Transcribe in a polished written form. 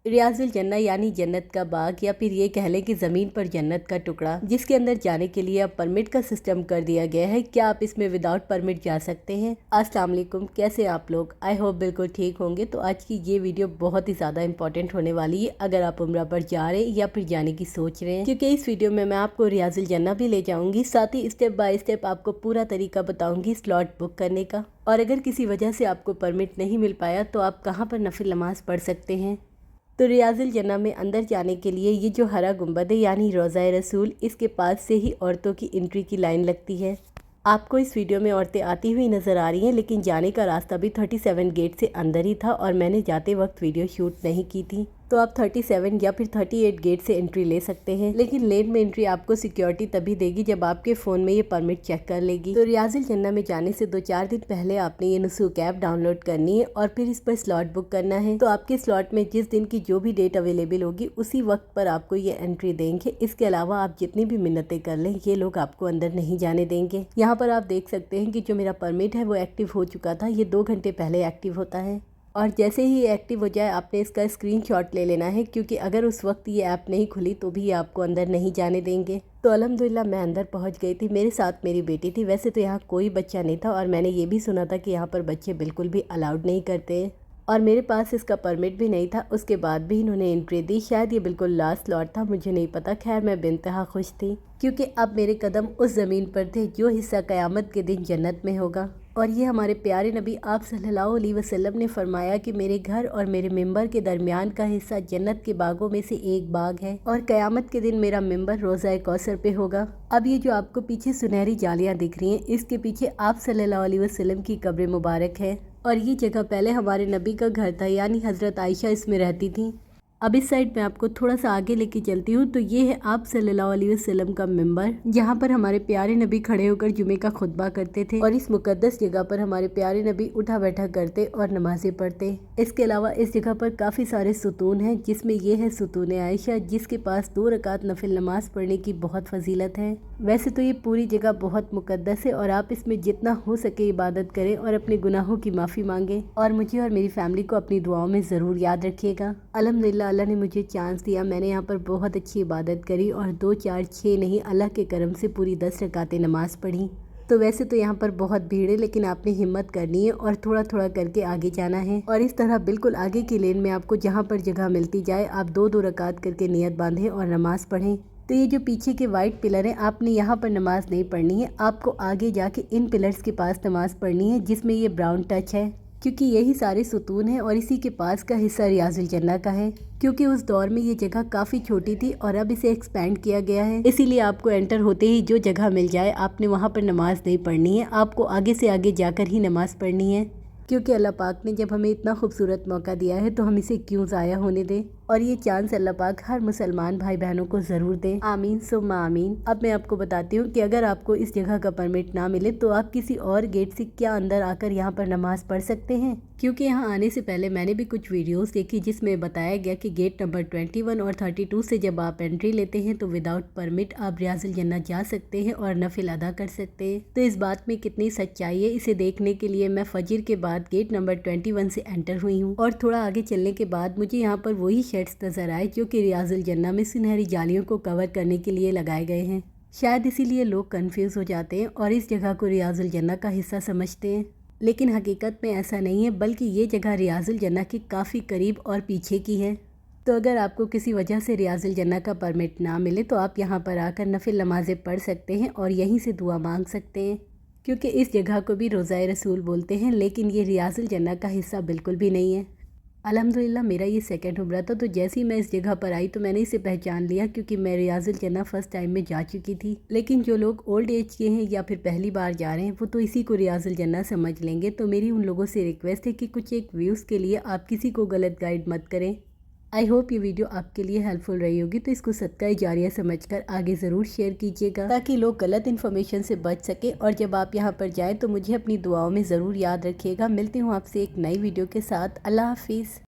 रियाजुल जन्ना यानी जन्नत का बाग या फिर ये कह लें कि ज़मीन पर जन्नत का टुकड़ा, जिसके अंदर जाने के लिए अब परमिट का सिस्टम कर दिया गया है। क्या आप इसमें विदाउट परमिट जा सकते हैं? अस्सलाम वालेकुम, कैसे हैं आप लोग? आई होप बिल्कुल ठीक होंगे। तो आज की ये वीडियो बहुत ही ज़्यादा इंपॉर्टेंट होने वाली है अगर आप उम्रा पर जा रहे हैं या फिर जाने की सोच रहे हैं, क्योंकि इस वीडियो में मैं आपको रियाजुल जन्ना भी ले जाऊंगी, साथ ही स्टेप बाय स्टेप आपको पूरा तरीका बताऊंगी स्लॉट बुक करने का। और अगर किसी वजह से आपको परमिट नहीं मिल पाया तो आप कहाँ पर नफिल नमाज पढ़ सकते हैं। तो रियाजुल जन्ना में अंदर जाने के लिए ये जो हरा गुंबद है यानी रोज़ा रसूल, इसके पास से ही औरतों की एंट्री की लाइन लगती है। आपको इस वीडियो में औरतें आती हुई नज़र आ रही हैं, लेकिन जाने का रास्ता भी 37 गेट से अंदर ही था और मैंने जाते वक्त वीडियो शूट नहीं की थी। तो आप 37 या फिर 38 गेट से एंट्री ले सकते हैं, लेकिन लेन में एंट्री आपको सिक्योरिटी तभी देगी जब आपके फ़ोन में ये परमिट चेक कर लेगी। तो रियाजुल जन्ना में जाने से 2-4 दिन पहले आपने ये नुसूक ऐप डाउनलोड करनी है और फिर इस पर स्लॉट बुक करना है। तो आपके स्लॉट में जिस दिन की जो भी डेट अवेलेबल होगी उसी वक्त पर आपको ये एंट्री देंगे। इसके अलावा आप जितनी भी मिन्नतें कर लें ये लोग आपको अंदर नहीं जाने देंगे। यहाँ पर आप देख सकते हैं कि जो मेरा परमिट है वो एक्टिव हो चुका था, ये 2 घंटे पहले एक्टिव होता है। और जैसे ही एक्टिव हो जाए आपने इसका स्क्रीनशॉट ले लेना है, क्योंकि अगर उस वक्त ये ऐप नहीं खुली तो भी आपको अंदर नहीं जाने देंगे। तो अल्हम्दुलिल्लाह मैं अंदर पहुंच गई थी, मेरे साथ मेरी बेटी थी। वैसे तो यहाँ कोई बच्चा नहीं था और मैंने ये भी सुना था कि यहाँ पर बच्चे बिल्कुल भी अलाउड नहीं करते, और मेरे पास इसका परमिट भी नहीं था। उसके बाद भी इन्होंने एंट्री दी। शायद ये बिल्कुल लास्ट स्लॉट था, मुझे नहीं पता। खैर मैं बेइंतहा खुश थी, क्योंकि अब मेरे कदम उस ज़मीन पर थे जो हिस्सा क़यामत के दिन जन्नत में होगा। और ये हमारे प्यारे नबी आप सल्लल्लाहु अलैहि वसल्लम ने फरमाया कि मेरे घर और मेरे मिंबर के दरमियान का हिस्सा जन्नत के बागों में से एक बाग है और क़यामत के दिन मेरा मिंबर रोज़ा कौसर पे होगा। अब ये जो आपको पीछे सुनहरी जालियाँ दिख रही हैं, इसके पीछे आप सल्लल्लाहु अलैहि वसल्लम की कब्र मुबारक है। और ये जगह पहले हमारे नबी का घर था, यानी हज़रत आयशा इसमें रहती थी। अब इस साइड में आपको थोड़ा सा आगे लेके चलती हूँ। तो ये है आप सल्लल्लाहु अलैहि वसल्लम का मिंबर, जहाँ पर हमारे प्यारे नबी खड़े होकर जुमे का खुतबा करते थे, और इस मुकद्दस जगह पर हमारे प्यारे नबी उठा बैठा करते और नमाजें पढ़ते। इसके अलावा इस जगह पर काफ़ी सारे सुतून हैं, जिसमें ये है सुतून आयशा, जिसके पास 2 रकात नफिल नमाज पढ़ने की बहुत फजीलत है। वैसे तो ये पूरी जगह बहुत मुकद्दस है और आप इसमें जितना हो सके इबादत करें और अपने गुनाहों की माफ़ी मांगे, और मुझे और मेरी फैमिली को अपनी दुआओं में ज़रूर याद रखिएगा। अल्हम्दुलिल्लाह अल्लाह ने मुझे चांस दिया, मैंने यहाँ पर बहुत अच्छी इबादत करी और 2, 4, 6 नहीं, अल्लाह के करम से पूरी 10 रकातें नमाज़ पढ़ी। तो वैसे तो यहाँ पर बहुत भीड़ है, लेकिन आपने हिम्मत करनी है और थोड़ा थोड़ा करके आगे जाना है। और इस तरह बिल्कुल आगे की लेन में आपको जहाँ पर जगह मिलती जाए आप 2-2 रकात करके नियत बांधें और नमाज़ पढ़ें। तो ये जो पीछे के वाइट पिलर हैं, आपने यहाँ पर नमाज नहीं पढ़नी है, आपको आगे जाके इन पिलर्स के पास नमाज पढ़नी है, जिसमें ये ब्राउन टच है, क्योंकि यही सारे सुतून हैं और इसी के पास का हिस्सा रियाजुल जन्ना का है। क्योंकि उस दौर में ये जगह काफ़ी छोटी थी और अब इसे एक्सपेंड किया गया है, इसीलिए आपको एंटर होते ही जो जगह मिल जाए आपने वहाँ पर नमाज नहीं पढ़नी है, आपको आगे से आगे जाकर ही नमाज पढ़नी है। क्योंकि अल्लाह पाक ने जब हमें इतना खूबसूरत मौका दिया है तो हम इसे क्यों ज़ाया होने दें, और ये चांस अल्लाह पाक हर मुसलमान भाई बहनों को ज़रूर दें। आमीन सुम्मा आमीन। अब मैं आपको बताती हूँ कि अगर आपको इस जगह का परमिट ना मिले तो आप किसी और गेट से क्या अंदर आकर यहाँ पर नमाज पढ़ सकते हैं। क्योंकि यहाँ आने से पहले मैंने भी कुछ वीडियोस देखी जिसमें बताया गया कि गेट नंबर 21 और 32 से जब आप एंट्री लेते हैं तो विदाउट परमिट आप रियाजुल जन्ना जा सकते हैं और नफिल अदा कर सकते हैं। तो इस बात में कितनी सच्चाई है, इसे देखने के लिए मैं फजर के बाद गेट नंबर 21 से एंटर हुई हूँ, और थोड़ा आगे चलने के बाद मुझे यहाँ पर वही शेड्स नजर आए जो कि रियाजुल जन्ना में सुनहरी जालियों को कवर करने के लिए लगाए गए हैं। शायद इसीलिए लोग कंफ्यूज हो जाते हैं और इस जगह को रियाजुल जन्ना का हिस्सा समझते हैं, लेकिन हकीकत में ऐसा नहीं है, बल्कि ये जगह रियाजुल जन्ना के काफ़ी करीब और पीछे की है। तो अगर आपको किसी वजह से रियाजुल जन्ना का परमिट ना मिले तो आप यहाँ पर आकर नफिल नमाजें पढ़ सकते हैं और यहीं से दुआ मांग सकते हैं, क्योंकि इस जगह को भी रोज़ा रसूल बोलते हैं, लेकिन ये रियाजुल जन्ना का हिस्सा बिल्कुल भी नहीं है। अल्हम्दुलिल्लाह मेरा ये सेकंड उम्रा था, तो जैसे ही मैं इस जगह पर आई तो मैंने इसे पहचान लिया, क्योंकि मैं रियाजुल जन्ना फर्स्ट टाइम में जा चुकी थी। लेकिन जो लोग ओल्ड एज के हैं या फिर पहली बार जा रहे हैं वो तो इसी को रियाजुल जन्ना समझ लेंगे। तो मेरी उन लोगों से रिक्वेस्ट है कि कुछ एक व्यूज़ के लिए आप किसी को गलत गाइड मत करें। आई होप ये वीडियो आपके लिए हेल्पफुल रही होगी, तो इसको सदका जारिया समझकर आगे ज़रूर शेयर कीजिएगा, ताकि लोग गलत इन्फॉर्मेशन से बच सके। और जब आप यहाँ पर जाएँ तो मुझे अपनी दुआओं में ज़रूर याद रखिएगा। मिलती हूँ आपसे एक नई वीडियो के साथ। अल्लाह हाफिज़।